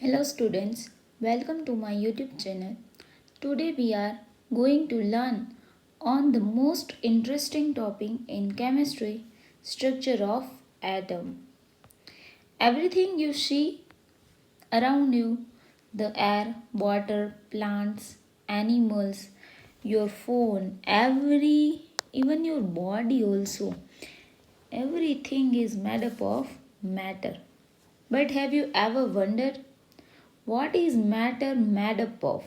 Hello students, welcome to my YouTube channel. Today we are going to learn on the most interesting topic in chemistry, structure of atom. Everything you see around you, the air, water, plants, animals, your phone, even your body also, everything is made up of matter. But have you ever wondered what is matter made up of?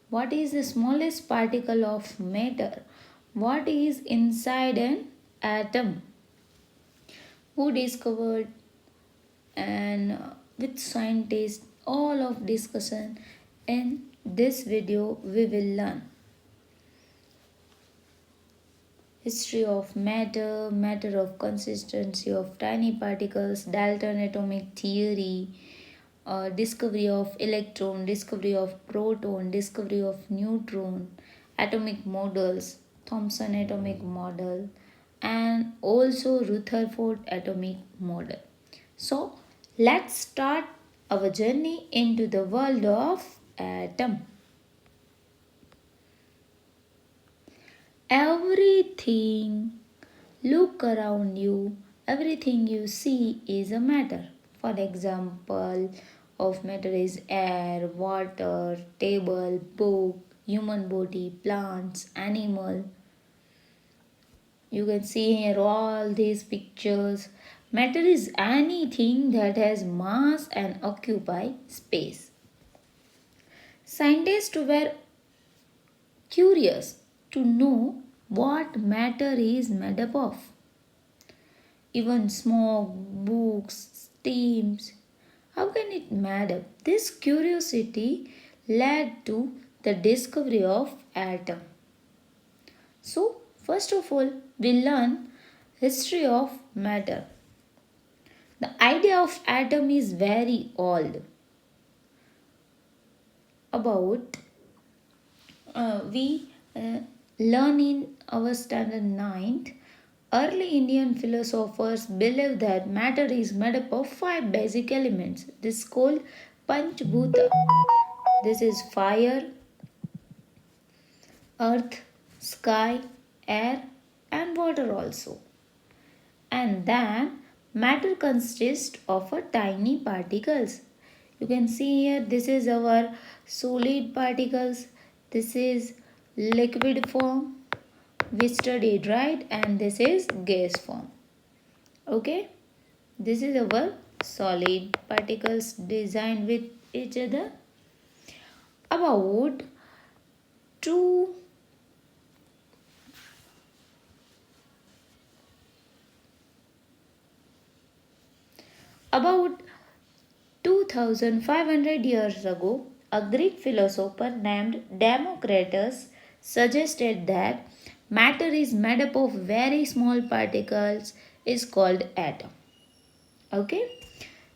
What is the smallest particle of matter? What is inside an atom? Who discovered and with scientists? All of discussion in this video we will learn. History of matter, matter of consistency of tiny particles, Dalton atomic theory, discovery of electron, discovery of proton, discovery of neutron, atomic models, Thomson atomic model, and also Rutherford atomic model. So, let's start our journey into the world of atom. Everything, look around you, everything you see is a matter. For example, of matter is air, water, table, book, human body, plants, animal. You can see here all these pictures. Matter is anything that has mass and occupy space. Scientists were curious to know what matter is made up of. Even smoke, books, steams, how can it made up? This curiosity led to the discovery of atom. So, first of all, we learn history of matter. The idea of atom is very old. About we learn in our standard 9th, early Indian philosophers believed that matter is made up of 5 basic elements. This is called Panchbhuta. This is fire, earth, sky, air, and water also. And then matter consists of a tiny particles. You can see here this is our solid particles. This is liquid form we studied, right? And this is gas form. Okay, this is our solid particles designed with each other. About two about 2500 years ago, a Greek philosopher named Democritus suggested that matter is made up of very small particles is called atom. Okay?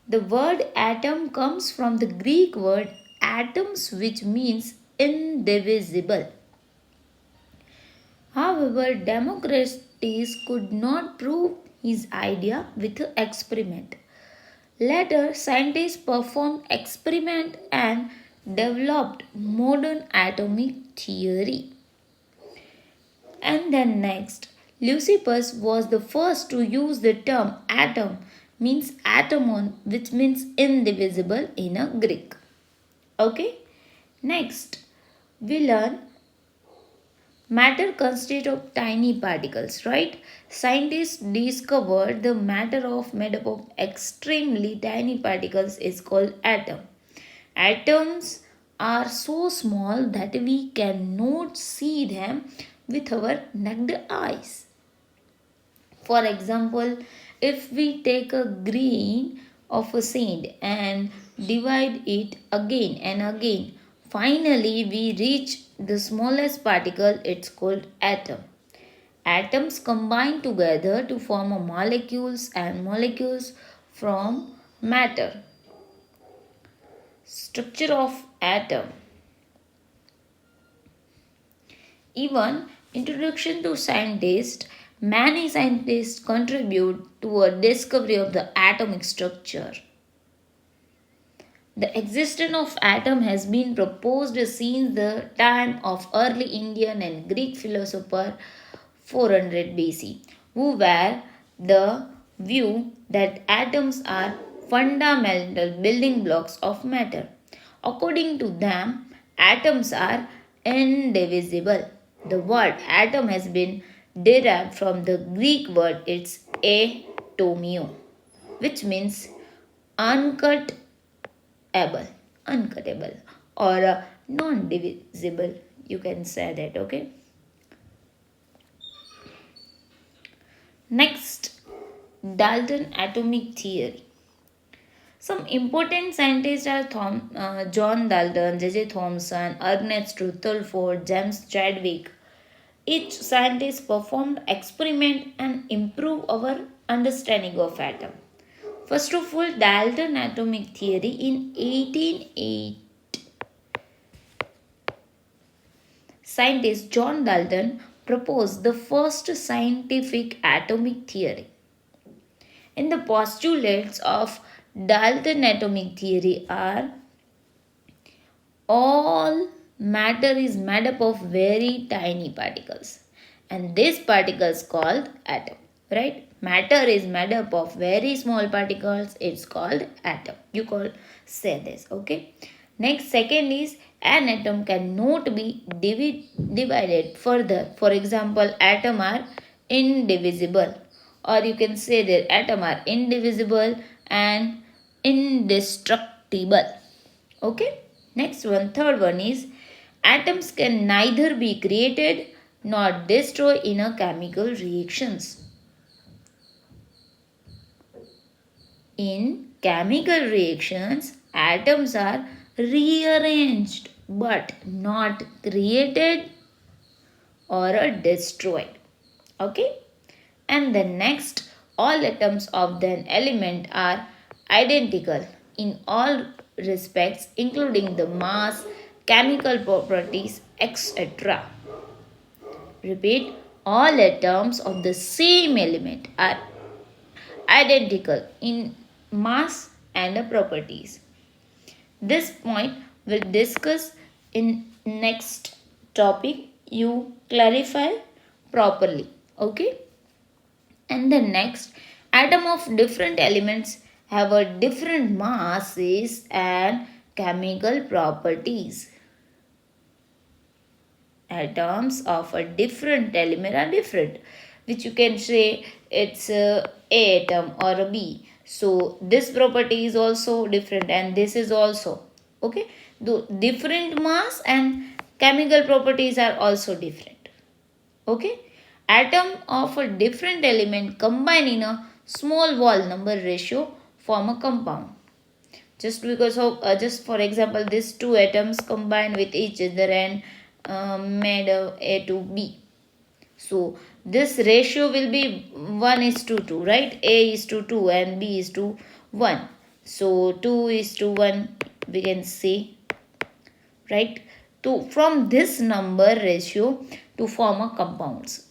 The word atom comes from the Greek word atoms, which means indivisible. However, Democritus could not prove his idea with an experiment. Later, scientists performed experiment and developed modern atomic theory. And then next, Leucippus was the first to use the term atom, means atomon, which means indivisible in a Greek. Okay? Next, we learn matter consists of tiny particles, right? Scientists discovered the matter of made up of extremely tiny particles is called atom. Atoms are so small that we cannot see them with our naked eyes. For example, if we take a grain of a sand and divide it again and again, finally we reach the smallest particle, it's called atom. Atoms combine together to form a molecules and molecules from matter. Structure of atom. Even introduction to scientists, many scientists contribute to a discovery of the atomic structure. The existence of atom has been proposed since the time of early Indian and Greek philosopher 400 BC, who were the view that atoms are fundamental building blocks of matter. According to them, atoms are indivisible. The word atom has been derived from the Greek word it's atomio, which means uncut uncuttable or non-divisible, you can say that. Okay, next, Dalton atomic theory. Some important scientists are John Dalton, J.J. Thomson, Ernest Rutherford, James Chadwick. Each scientist performed experiment and improved our understanding of atom. First of all, Dalton atomic theory in 1880. Scientist John Dalton proposed the first scientific atomic theory. And the postulates of Dalton atomic theory are all matter is made up of very tiny particles, and these particles called atom, right? Matter is made up of very small particles, it's called atom. You call say this, okay? Next, second is an atom cannot be divided further. For example, atom are indivisible, or you can say that atom are indivisible and indestructible. Okay. Next one, third one is atoms can neither be created nor destroyed in a chemical reactions. In chemical reactions, atoms are rearranged but not created or destroyed. Okay? And the next, all atoms of an element are identical in all respects, including the mass, chemical properties, etc. Repeat, all atoms of the same element are identical in mass and properties. This point we'll discuss in next topic. You clarify properly. Okay? And the next, atom of different elements have a different masses and chemical properties. Atoms of a different element are different, which you can say it's a atom or a B. So this property is also different and this is also, okay. The different mass and chemical properties are also different. Okay. Atom of a different element combine in a small wall number ratio form a compound. Just because of just for example, these two atoms combine with each other and made A to B. So this ratio will be 1 is to 2, right? A is to 2 and B is to 1. So 2 is to 1 we can say, right? From this number ratio to form a compounds.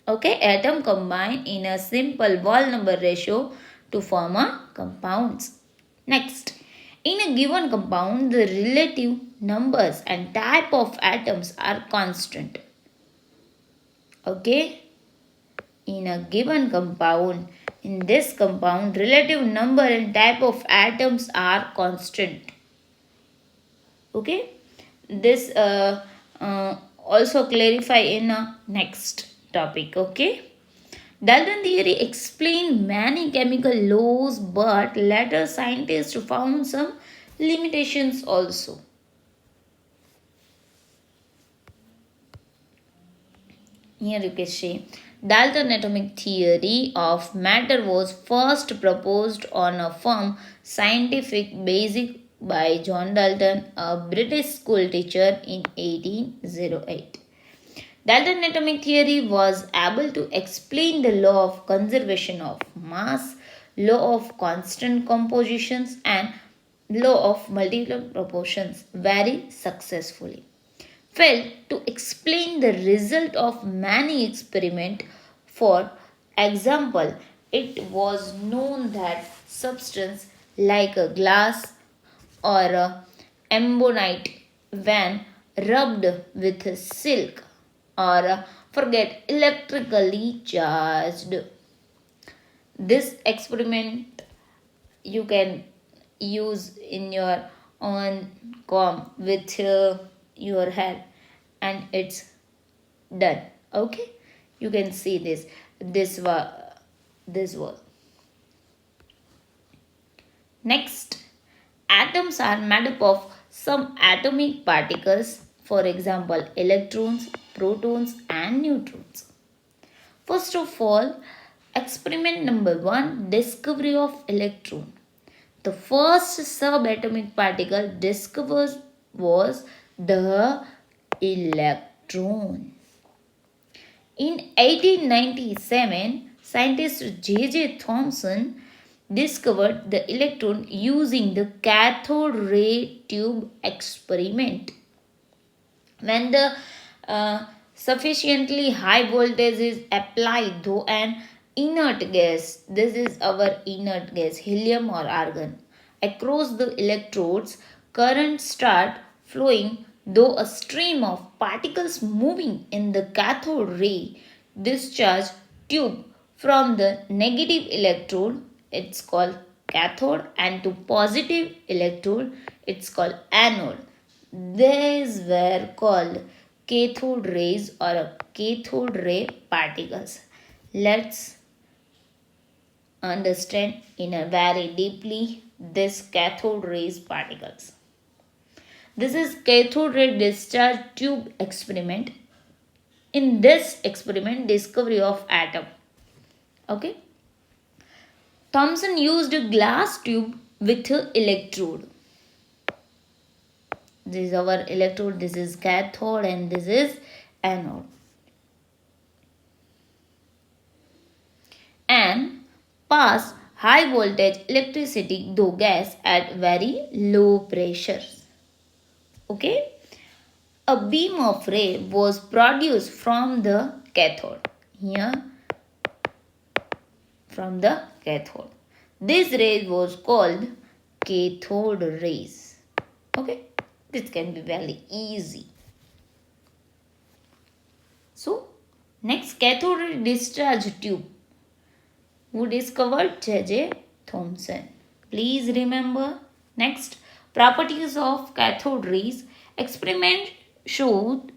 Okay, atom combine in a simple wall number ratio to form a compounds. Next, in a given compound, the relative numbers and type of atoms are constant. Okay, in a given compound, in this compound, relative number and type of atoms are constant. Okay, this also clarify in a next topic. Okay, Dalton theory explained many chemical laws, but later scientists found some limitations also. Here you can see Dalton atomic theory of matter was first proposed on a firm scientific basis by John Dalton, a British school teacher in 1808. Dalton atomic theory was able to explain the law of conservation of mass, law of constant compositions, and law of multiple proportions very successfully. Failed to explain the result of many experiments. For example, it was known that substance like a glass or ambonite when rubbed with silk, or forget electrically charged. This experiment you can use in your own comb with your hair, and it's done. Okay, you can see this was next. Atoms are made up of some atomic particles, for example electrons, protons and neutrons. First of all, experiment number 1, discovery of electron. The first subatomic particle discovered was the electron. In 1897, scientist J. Thomson discovered the electron using the cathode ray tube experiment. When the sufficiently high voltage is applied through an inert gas, this is our inert gas, helium or argon, across the electrodes, currents start flowing though a stream of particles moving in the cathode ray discharge tube from the negative electrode, it's called cathode, and to positive electrode, it's called anode. These were called cathode rays or cathode ray particles. Let's understand in a very deeply this cathode rays particles. This is cathode ray discharge tube experiment. In this experiment, discovery of atom. Okay. Thomson used a glass tube with an electrode. This is our electrode, this is cathode and this is anode. And pass high voltage electricity through gas at very low pressures. Okay. A beam of ray was produced from the cathode. Here, from the cathode. This ray was called cathode rays. Okay. This can be very easy. So, next, cathode ray discharge tube. Who discovered? J. Thomson. Please remember. Next, properties of cathode rays. Experiment showed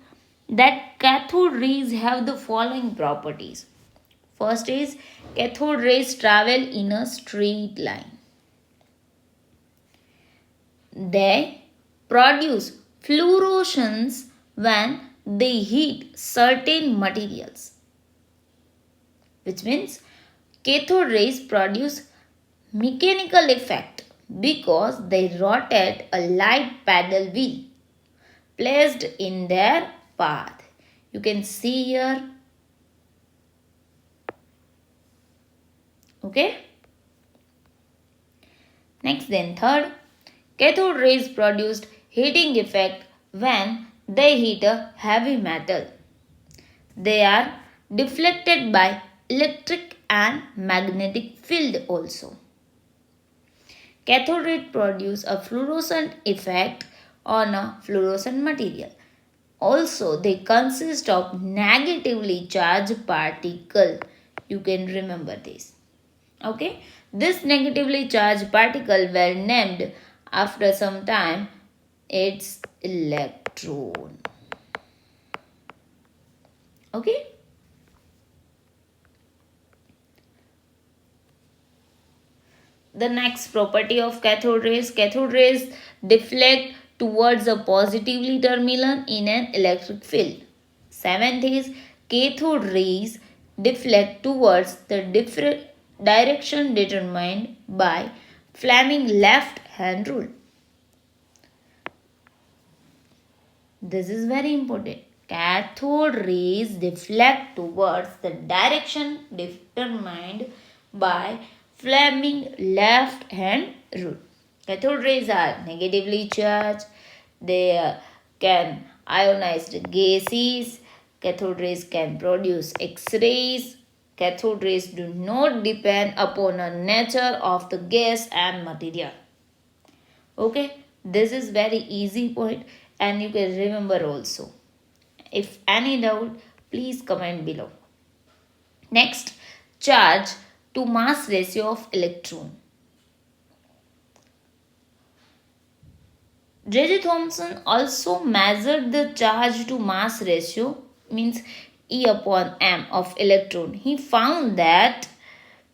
that cathode rays have the following properties. First is, cathode rays travel in a straight line. They produce fluorescence when they heat certain materials, which means cathode rays produce mechanical effect because they rotate a light paddle wheel placed in their path. You can see here. Okay. Next, then third, cathode rays produced heating effect when they heat a heavy metal. They are deflected by electric and magnetic field also. Cathode rays produce a fluorescent effect on a fluorescent material. Also, they consist of negatively charged particle. You can remember this. Okay. This negatively charged particle were named after some time its electron. Okay. The next property of cathode rays deflect towards a positively terminal in an electric field. Seventh is, cathode rays deflect towards the direction determined by Fleming left hand rule. This is very important. Cathode rays deflect towards the direction determined by Fleming left hand rule. Cathode rays are negatively charged. They can ionize the gases. Cathode rays can produce X-rays. Cathode rays do not depend upon the nature of the gas and material. Okay, This is very easy point and you can remember also. If any doubt, please comment below. Next, charge to mass ratio of electron. J.J. Thomson also measured the charge to mass ratio, means E upon m of electron. He found that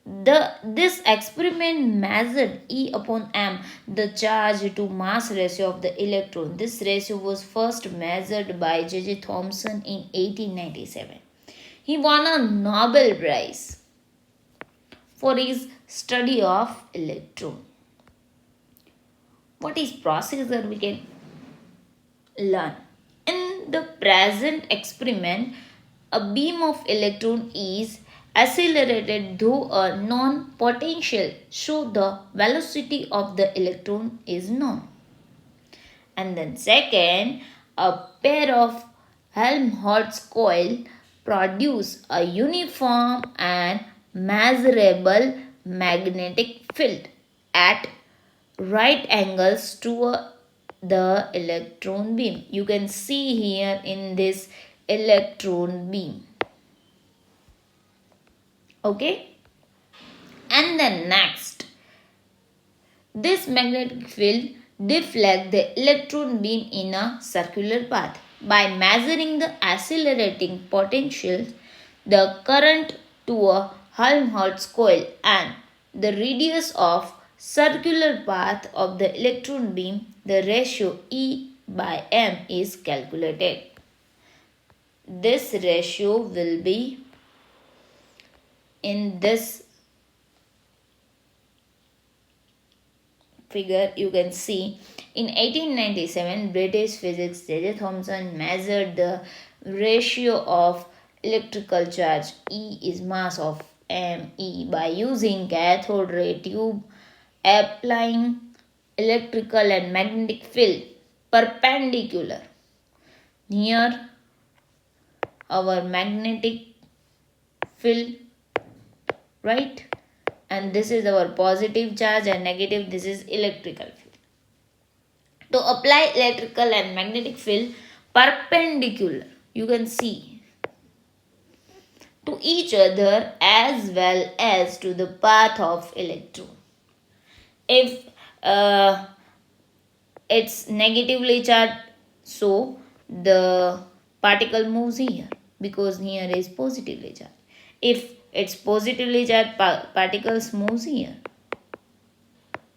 this experiment measured E upon m, the charge to mass ratio of the electron. This ratio was first measured by J.J. Thomson in 1897. He won a Nobel Prize for his study of electron. What is procedure we can learn? In the present experiment, a beam of electron is accelerated through a non-potential, so the velocity of the electron is known. And then second, a pair of Helmholtz coil produce a uniform and measurable magnetic field at right angles to the electron beam. You can see here in this electron beam. Okay. And then next, this magnetic field deflects the electron beam in a circular path. By measuring the accelerating potential, the current to a Helmholtz coil and the radius of circular path of the electron beam, the ratio E by m is calculated. This ratio will be in this figure. You can see in 1897 British physicist J.J. Thomson measured the ratio of electrical charge E is mass of me by using cathode ray tube, applying electrical and magnetic field perpendicular near our magnetic field, right? And this is our positive charge and negative, this is electrical field. To apply electrical and magnetic field perpendicular, you can see, to each other as well as to the path of electron. If it's negatively charged, so the particle moves here because here is positively charged. If it's positively charged, particles moves here.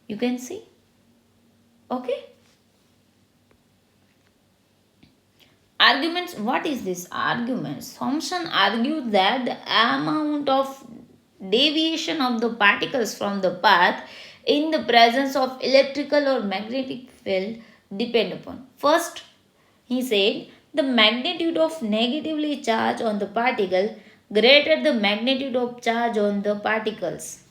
You can see. Okay. Arguments. What is this arguments? Thomson argued that the amount of deviation of the particles from the path in the presence of electrical or magnetic field depend upon. First, he said the magnitude of negatively charged on the particle greater the magnitude of charge on the particles.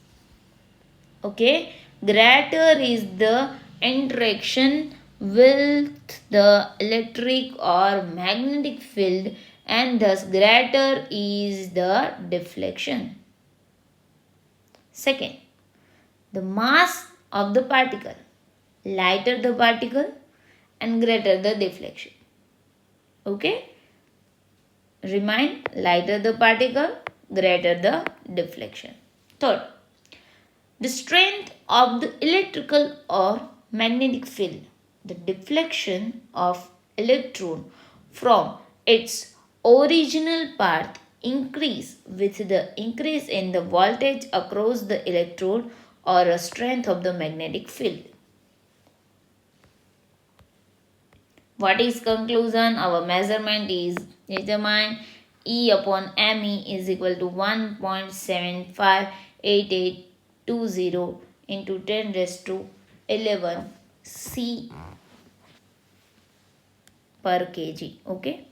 Okay, greater is the interaction with the electric or magnetic field and thus greater is the deflection. Second, the mass of the particle, lighter the particle and greater the deflection. Okay, remind, lighter the particle, greater the deflection. Third, the strength of the electrical or magnetic field, the deflection of electron from its original path increase with the increase in the voltage across the electrode or a strength of the magnetic field. What is conclusion? Our measurement is determined E upon me is equal to 1.758820 into 10 raised to 11 C per kg. Okay.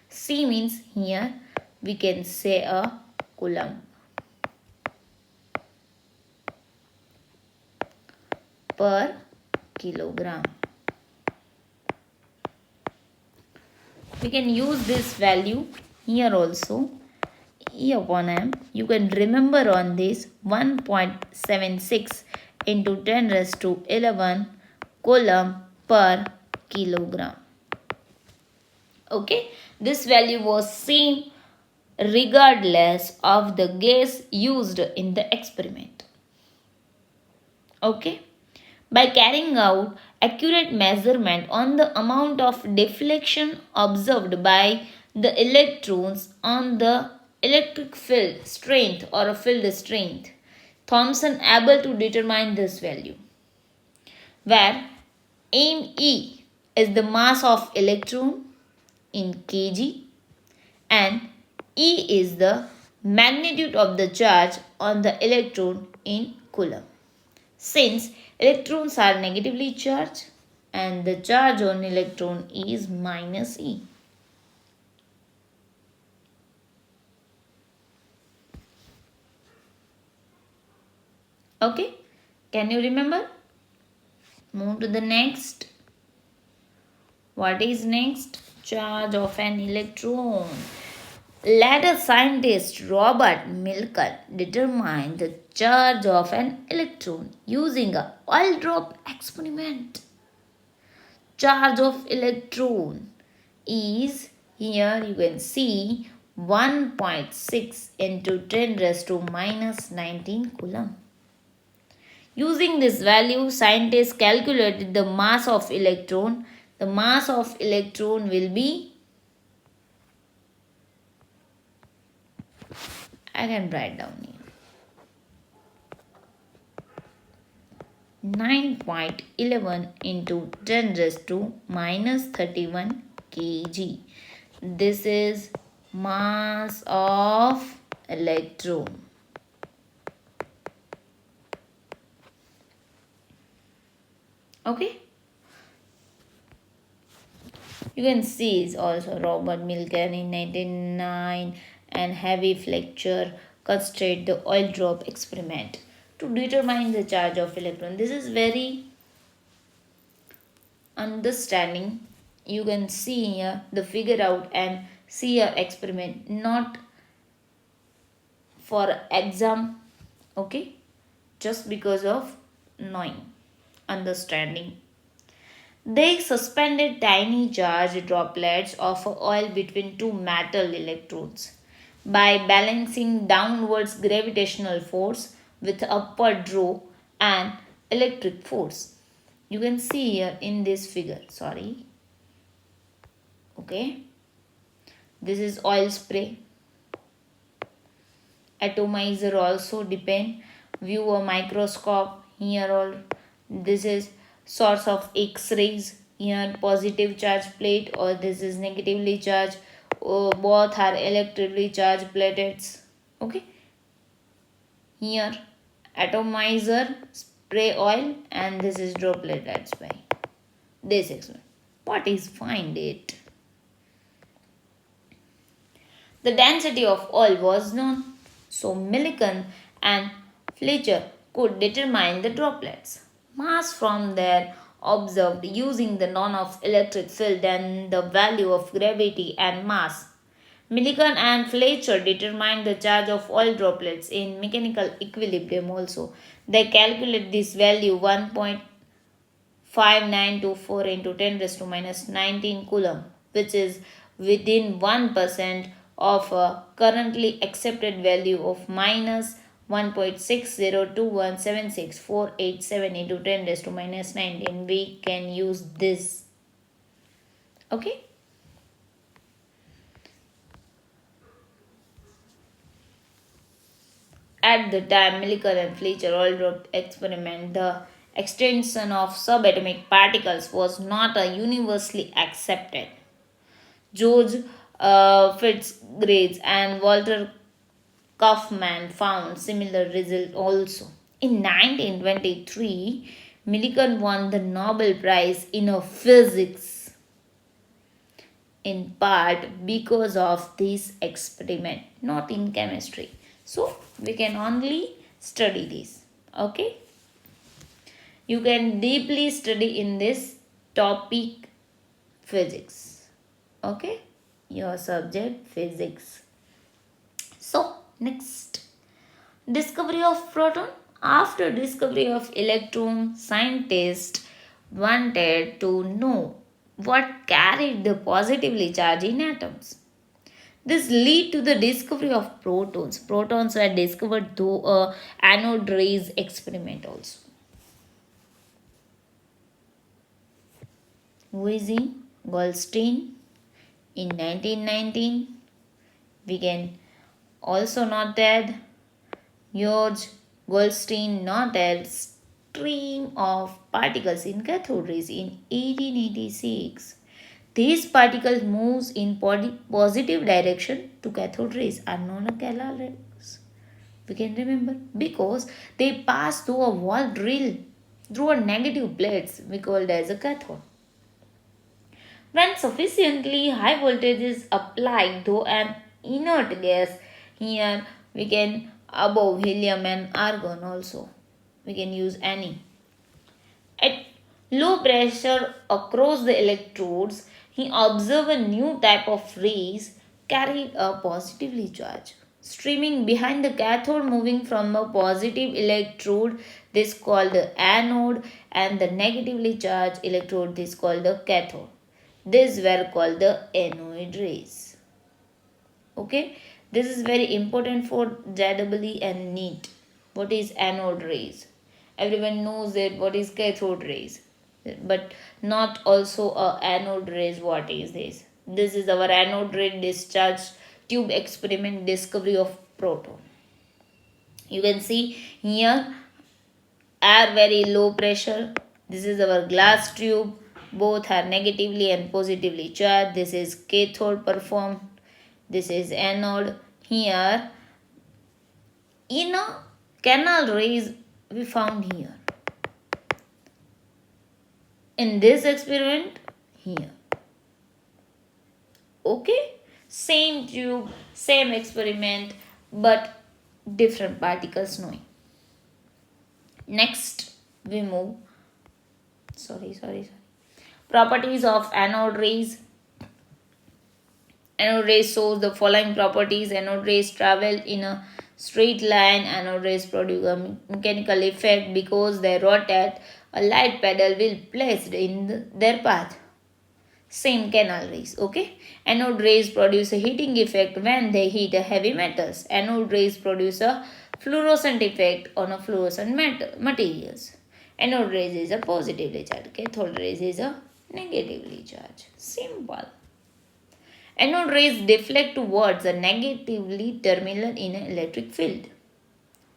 C means here we can say a coulomb per kilogram. We can use this value here also. E upon m, you can remember on this 1.76 into 10 raised to 11 coulomb per kilogram. Okay, this value was same regardless of the gas used in the experiment. Okay, by carrying out accurate measurement on the amount of deflection observed by the electrons on the electric field strength or a field strength, Thomson able to determine this value, where me is the mass of electron in kg and E is the magnitude of the charge on the electron in coulomb. Since electrons are negatively charged and the charge on electron is minus E. Okay, can you remember? Move to the next. What is next? Charge of an electron. Later scientist Robert Milken determined the charge of an electron using a oil drop experiment. Charge of electron is, here you can see, 1.6 into 10 raised to minus 19 coulomb. Using this value, scientists calculated the mass of electron. The mass of electron will be, I can write down here, 9.11 into 10 raised to minus 31 kg. This is mass of electron. Okay. You can see is also Robert Milken in 1909 and Heavy Fletcher considered the oil drop experiment to determine the charge of electron. This is very understanding. You can see here the figure out and see your experiment, not for exam, okay, just because of knowing, understanding. They suspended tiny charged droplets of oil between two metal electrodes by balancing downwards gravitational force with upward draw and electric force. You can see here in this figure, okay, this is oil spray. Atomizer also depend, view a microscope here, all this is source of X-rays, here positive charge plate or this is negatively charged, both are electrically charged plates. Okay, here atomizer, spray oil and this is droplet, that's why this experiment. What is find it? The density of oil was known, so Millikan and Fletcher could determine the droplets mass from their observed using the known of electric field and the value of gravity and mass. Millikan and Fletcher determined the charge of oil droplets in mechanical equilibrium also. They calculate this value 1.5924 into 10 raised to minus 19 coulomb, which is within 1% of a currently accepted value of minus 1.602176487 into 10 raised to minus 19. We can use this. Okay. At the time Millikan and Fletcher oil drop experiment, the extension of subatomic particles was not universally accepted. George Fitzgerald and Walter Kaufman found similar result also. In 1923, Millikan won the Nobel Prize in Physics in part because of this experiment, not in chemistry. So we can only study this. Okay. You can deeply study in this topic physics. Okay. Your subject physics. So next, discovery of proton. After discovery of electron, scientists wanted to know what carried the positively charged in atoms. This led to the discovery of protons. Protons were discovered through a anode rays experiment also. Who is he? Goldstein in 1919. We can also note that George Goldstein noted stream of particles in cathode rays in 1886. These particles moves in positive direction to cathode rays are known as Gala rays. We can remember because they pass through a wall drill through a negative plates we called as a cathode. When sufficiently high voltage is applied to an inert gas, here we can above helium and argon also. We can use any. At low pressure across the electrodes, he observed a new type of rays carried a positively charged. Streaming behind the cathode moving from a positive electrode, this called the anode, and the negatively charged electrode, this called the cathode. These were called the anode rays. Okay, this is very important for JEE and NEET. What is anode rays? Everyone knows that what is cathode rays, but not also a anode rays. What is this? This is our anode ray discharge tube experiment discovery of proton. You can see here air very low pressure. This is our glass tube. Both are negatively and positively charged. This is cathode performed. This is anode. Here in a canal rays we found here. In this experiment here. Okay, same tube, same experiment, but different particles knowing. Next we move. Sorry. Properties of anode rays. Anode rays shows the following properties. Anode rays travel in a straight line. Anode rays produce a mechanical effect because they rotate. A light pedal will placed in their path. Same canal rays. Okay. Anode rays produce a heating effect when they heat heavy metals. Anode rays produce a fluorescent effect on a fluorescent materials. Anode rays is a positively charged. Cathode rays is a negatively charged. Simple. Anode rays deflect towards a negatively terminal in an electric field.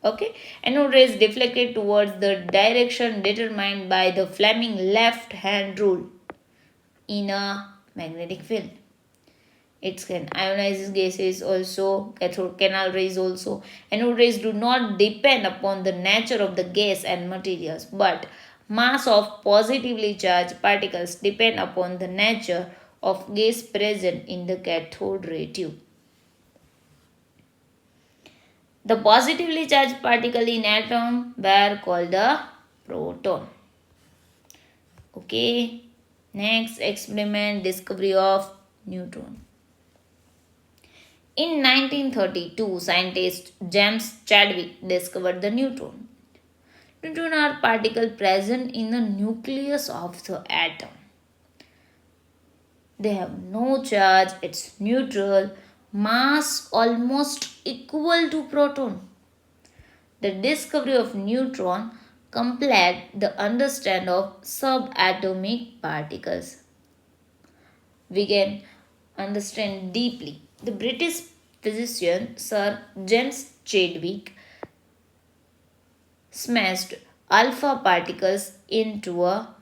Okay. Anode rays deflected towards the direction determined by the Fleming left hand rule in a magnetic field. It can ionize gases also, cathode canal rays also. Anode rays do not depend upon the nature of the gas and materials, but mass of positively charged particles depend upon the nature of gas present in the cathode ray tube. The positively charged particle in atom were called the proton. Okay. Next experiment, discovery of neutron. In 1932, scientist James Chadwick discovered the neutron. Neutrons are particles present in the nucleus of the atom. They have no charge, it's neutral, mass almost equal to proton. The discovery of neutron complete the understanding of subatomic particles. We can understand deeply. The British physician Sir James Chadwick smashed alpha particles into a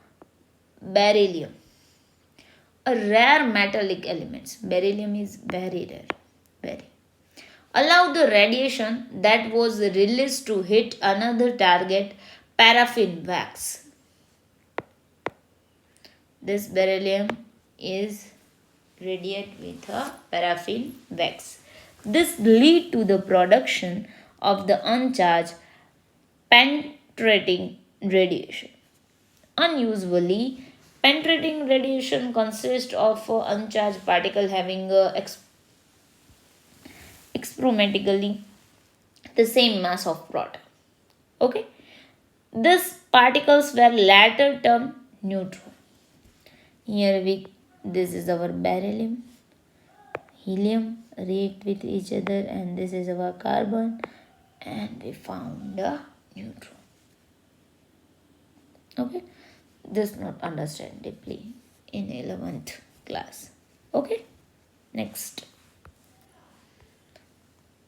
beryllium, a rare metallic element. Beryllium is very rare. Allow the radiation that was released to hit another target, paraffin wax. This beryllium is radiate with a paraffin wax. This lead to the production of the uncharged penetrating radiation. Unusually, penetrating radiation consists of uncharged particle having experimentally the same mass of proton. Okay, these particles were later termed neutron. Here this is our beryllium, helium react with each other, and this is our carbon, and we found the neutron. Okay, this not understand deeply in 11th class. Okay, next.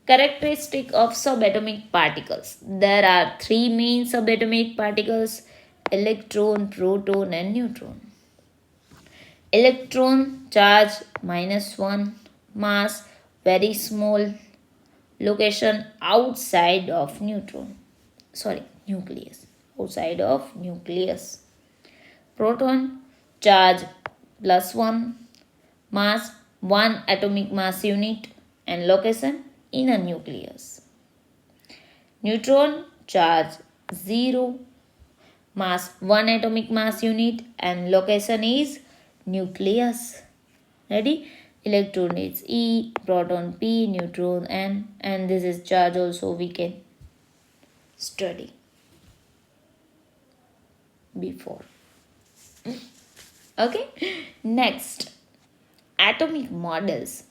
Characteristic of subatomic particles. There are three main subatomic particles: electron, proton and neutron. Electron charge -1, mass very small, location outside of nucleus, outside of nucleus. Proton charge +1, mass 1 atomic mass unit and location in a nucleus. Neutron charge 0, mass 1 atomic mass unit and location is nucleus. Ready? Electron is E, proton P, neutron N, and this is charge also we can study before. Okay, next, atomic models.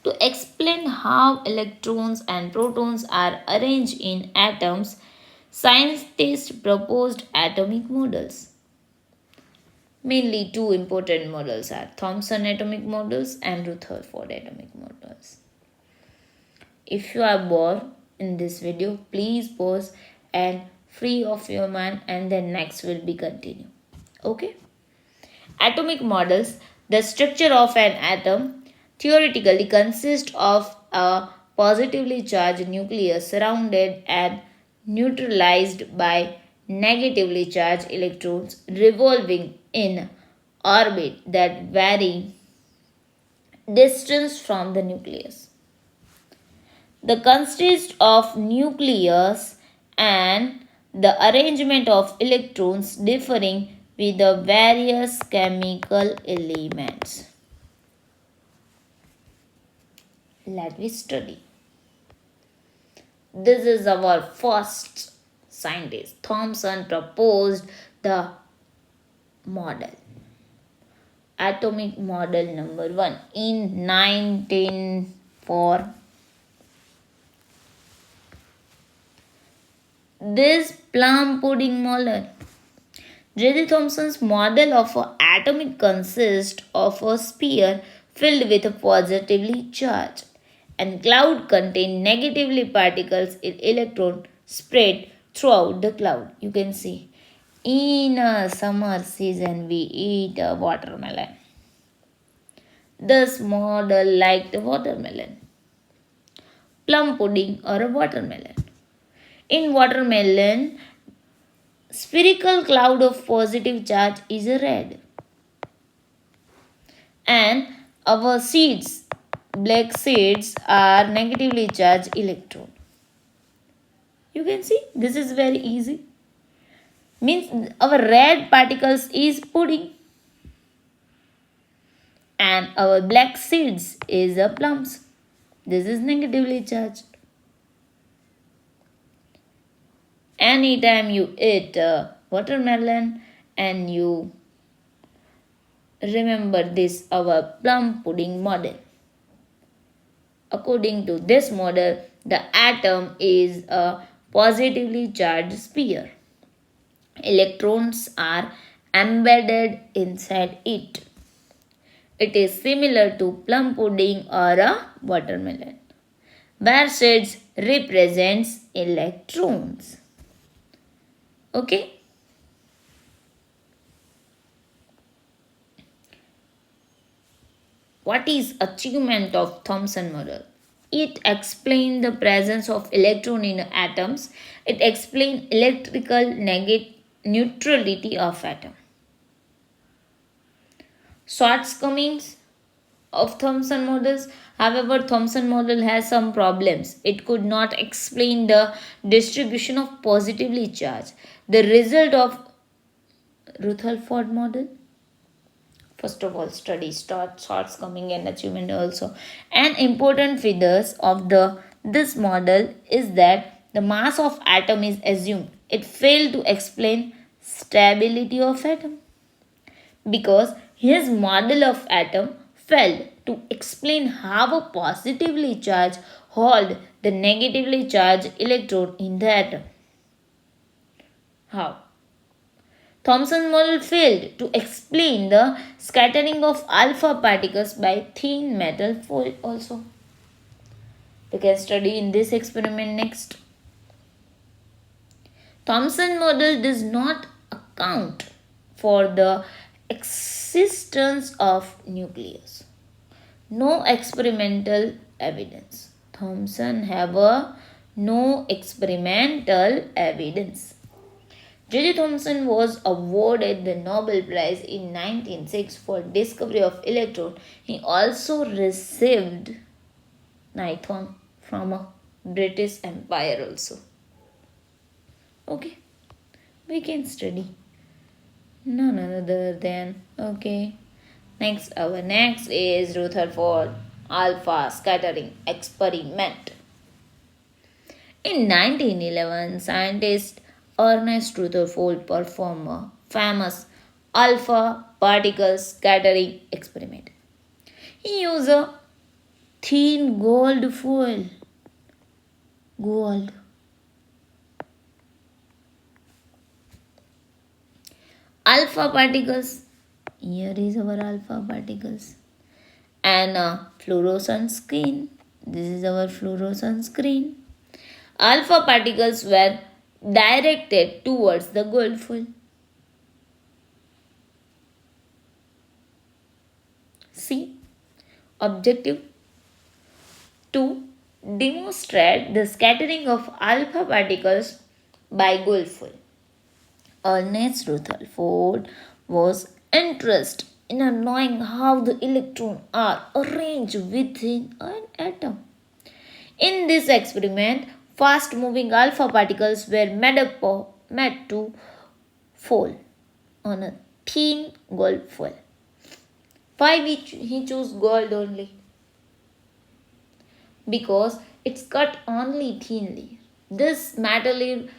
To explain how electrons and protons are arranged in atoms, scientists proposed atomic models. Mainly two important models are Thomson atomic models and Rutherford atomic models. If you are bored in this video, please pause and free of your mind, and then next will be continue. Okay? Atomic models. The structure of an atom theoretically consists of a positively charged nucleus surrounded and neutralized by negatively charged electrons revolving in orbit that vary distance from the nucleus. The consists of nucleus and the arrangement of electrons differing with the various chemical elements. Let me study. This is our first scientist. Thomson proposed the model. Atomic model number 1 in 1904. This plum pudding model. J.D. Thomson's model of an atom consists of a sphere filled with a positively charged and cloud contain negatively particles in electron spread throughout the cloud. You can see in a summer season we eat a watermelon. This model like the watermelon, plum pudding or a watermelon. In watermelon, spherical cloud of positive charge is red, and our seeds, black seeds, are negatively charged electron. You can see this is very easy. Means our red particles is pudding and our black seeds is a plums. This is negatively charged. Anytime you eat watermelon and you remember this our plum pudding model. According to this model, the atom is a positively charged sphere. Electrons are embedded inside it. It is similar to plum pudding or a watermelon, where shades represents electrons. Okay. What is achievement of Thomson model? It explains the presence of electron in atoms. It explains electrical neutrality of atom. Shortcomings of Thomson models. However, Thomson model has some problems. It could not explain the distribution of positively charged. The result of Rutherford model. First of all, study shortcoming and achievement also. An important features of this model is that the mass of atom is assumed. It failed to explain stability of atom because his model of atom failed to explain how a positively charged hold the negatively charged electron in the atom. How? Thomson model failed to explain the scattering of alpha particles by thin metal foil also. We can study in this experiment next. Thomson model does not account for the existence of nucleus. No experimental evidence. Thomson have a no experimental evidence. J. J. Thomson was awarded the Nobel Prize in 1906 for discovery of electron. He also received neutron from a British Empire also. Okay, we can study none other than our next is Rutherford alpha scattering experiment. In 1911, scientist Ernest Rutherford performed a famous alpha particle scattering experiment. He used a thin gold foil. Alpha particles. Here is our alpha particles. And a fluorescent screen. This is our fluorescent screen. Alpha particles were directed towards the gold foil. See, objective to demonstrate the scattering of alpha particles by gold foil. Ernest Rutherford was interested in knowing how the electrons are arranged within an atom. In this experiment, fast-moving alpha particles were made to fall on a thin gold foil. Why he chose gold only? Because it's cut only thinly. This metal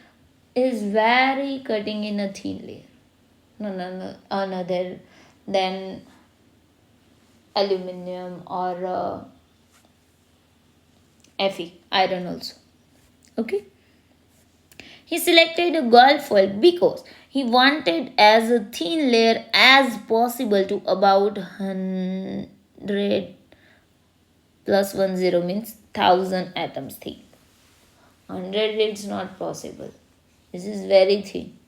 is very cutting in a thin layer. No, another than aluminium or Fe, iron also. Okay. He selected a gold foil because he wanted as a thin layer as possible to about 100 plus 10 means 1000 atoms thick. 100 is not possible. This is very thin.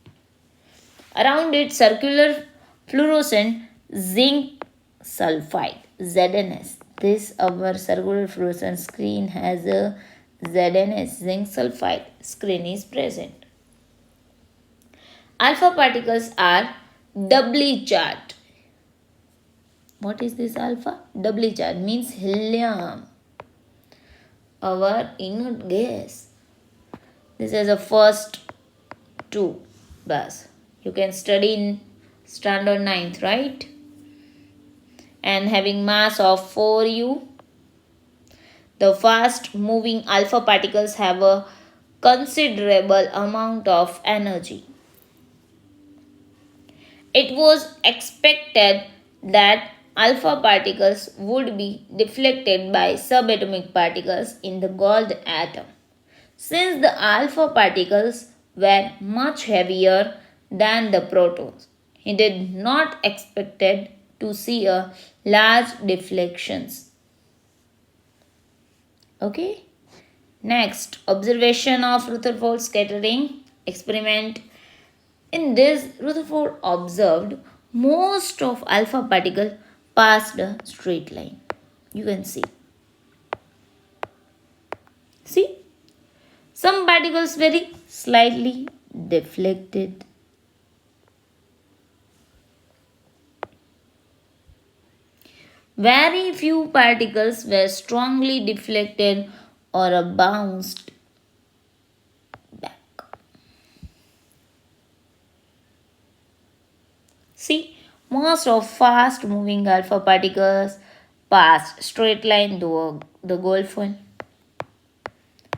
Around it, circular fluorescent zinc sulfide ZNS. This our circular fluorescent screen has a ZNS zinc sulfide screen is present. Alpha particles are doubly charged. What is this alpha? Doubly charged means helium, our inert gas. This is the first two gas. You can study in standard 9th, right? And having mass of 4U. The fast moving alpha particles have a considerable amount of energy. It was expected that alpha particles would be deflected by subatomic particles in the gold atom. Since the alpha particles were much heavier than the protons, he did not expect to see a large deflections. Okay. Next, observation of Rutherford scattering experiment. In this, Rutherford observed most of alpha particle passed a straight line. You can see. See? Some particles very slightly deflected. Very few particles were strongly deflected or bounced back. See, most of fast moving alpha particles passed straight line to the gold foil.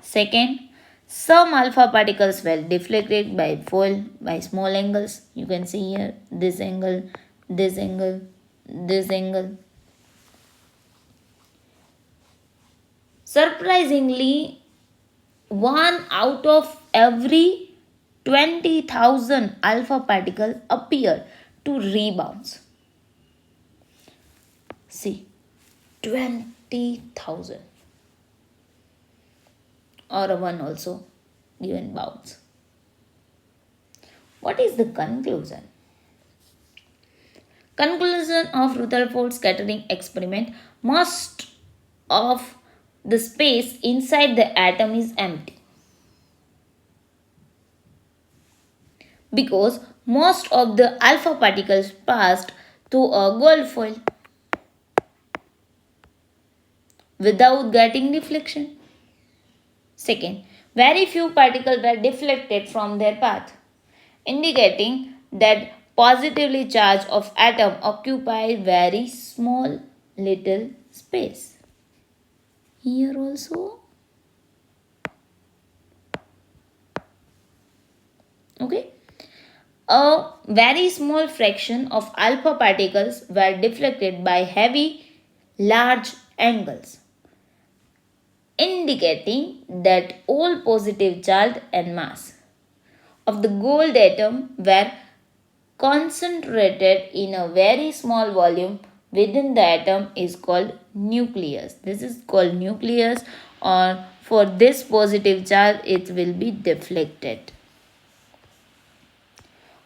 Second, Some alpha particles were deflected by foil by small angles. You can see here this angle, this angle, this angle. Surprisingly, one out of every 20,000 alpha particles appear to rebound. See, 20,000 or a one also given bounce. What is the conclusion? Conclusion of Rutherford scattering experiment: most of the space inside the atom is empty because most of the alpha particles passed through a gold foil without getting deflection. Second, very few particles were deflected from their path, indicating that positively charged of atom occupy very small little space. Here also. Okay. A very small fraction of alpha particles were deflected by heavy, large angles, indicating that all positive charge and mass of the gold atom were concentrated in a very small volume within the atom is called nucleus. This is called nucleus, or for this positive charge it will be deflected.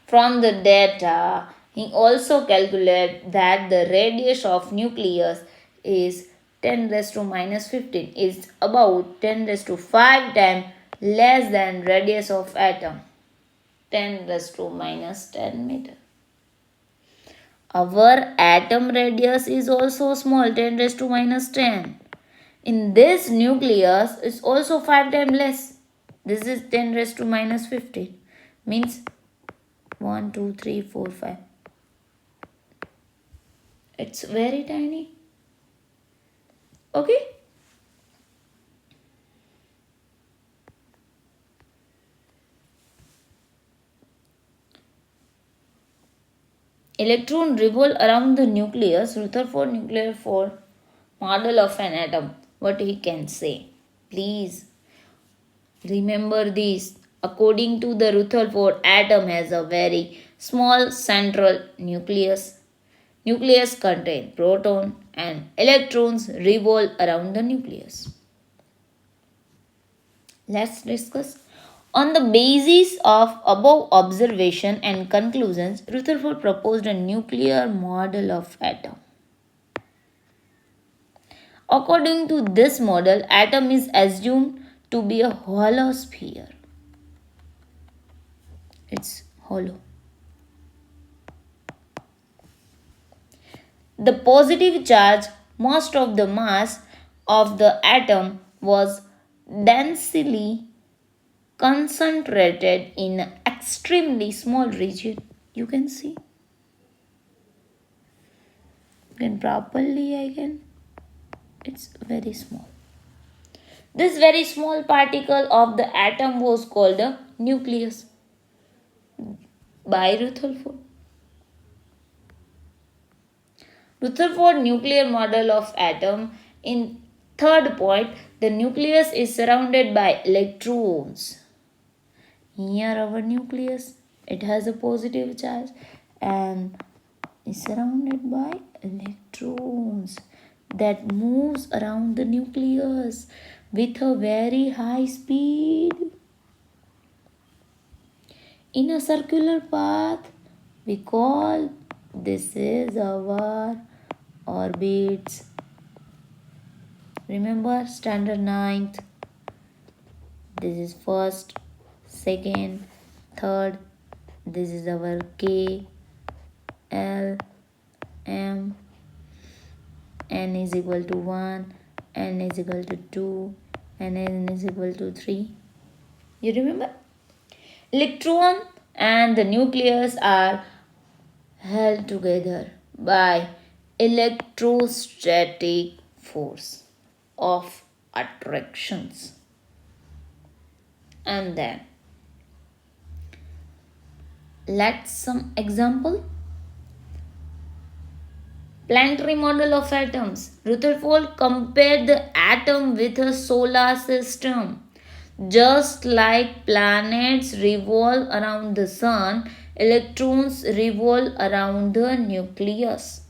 From the data, he also calculated that the radius of nucleus is 10 raised to minus 15 is about 10 raised to 5 times less than radius of atom, 10 raised to minus 10 meter. Our atom radius is also small, 10 raised to minus 10. In this nucleus is also 5 times less. This is 10 raised to minus 15. Means 1, 2, 3, 4, 5. It's very tiny. Okay. Electron revolve around the nucleus. Rutherford nuclear for model of an atom. What he can say? Please remember this. According to the Rutherford, atom has a very small central nucleus. Nucleus contains proton and electrons revolve around the nucleus. Let's discuss. On the basis of above observation and conclusions, Rutherford proposed a nuclear model of atom. According to this model, atom is assumed to be a hollow sphere. It's hollow. The positive charge, most of the mass of the atom was densely concentrated in an extremely small region. You can see. It's very small. This very small particle of the atom was called a nucleus by Rutherford. Rutherford nuclear model of atom. In third point, the nucleus is surrounded by electrons. Here our nucleus, it has a positive charge and is surrounded by electrons that moves around the nucleus with a very high speed. In a circular path, we call this is our orbits. Remember standard 9th. This is first, second, third. This is our K, L, M. N is equal to 1, N is equal to 2, and N is equal to 3. You remember? Electron and the nucleus are held together by electrostatic force of attractions. And then let's some example. Planetary model of atoms. Rutherford compared the atom with a solar system. Just like planets revolve around the sun, electrons revolve around the nucleus.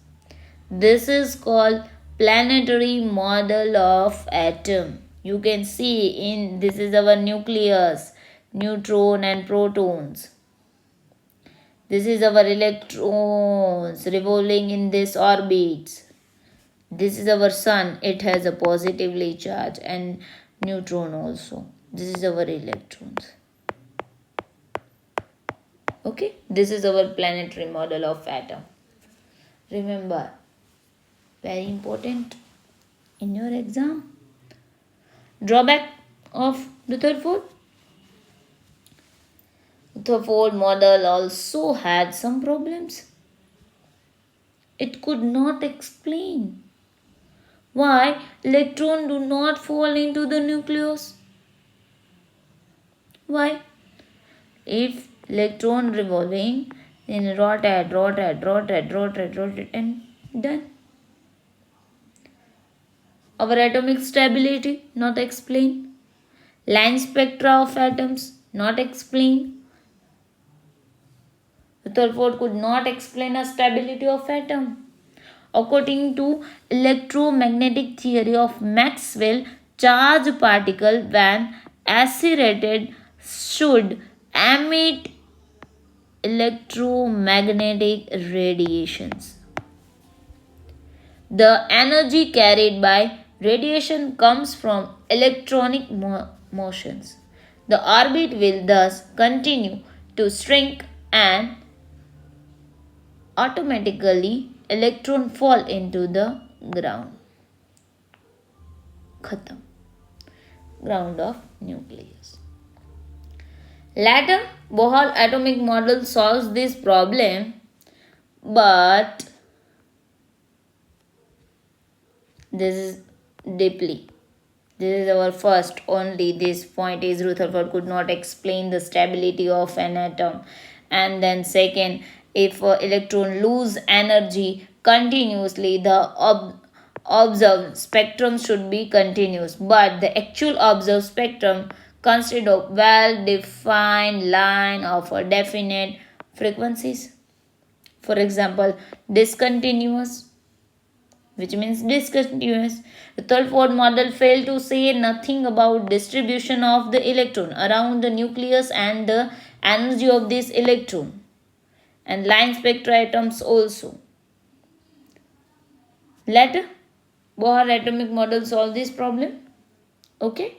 This is called planetary model of atom. You can see in this is our nucleus, neutron and protons. This is our electrons revolving in this orbits. This is our sun. It has a positively charged and neutron also. This is our electrons. Okay, this is our planetary model of atom. Remember, very important in your exam. Drawback of Rutherford. Rutherford model also had some problems. It could not explain why electrons do not fall into the nucleus. Why? If electron revolving, then rotate and done. Our atomic stability not explained. Line spectra of atoms not explained. Rutherford could not explain the stability of atom. According to electromagnetic theory of Maxwell, charged particle when accelerated should emit electromagnetic radiations. The energy carried by radiation comes from electronic motions. The orbit will thus continue to shrink and automatically electron fall into the ground. Khatam. Ground of nucleus. Later, Bohr atomic model solves this problem, but this is deeply. This is our first only this point is Rutherford could not explain the stability of an atom. And then second, if electron lose energy continuously, the observed spectrum should be continuous. But the actual observed spectrum consists of well-defined line of definite frequencies. For example, discontinuous, which means discontinuous. The Rutherford model failed to say nothing about distribution of the electron around the nucleus and the energy of this electron and line spectra atoms also. Later, Bohr atomic model solved this problem. Okay.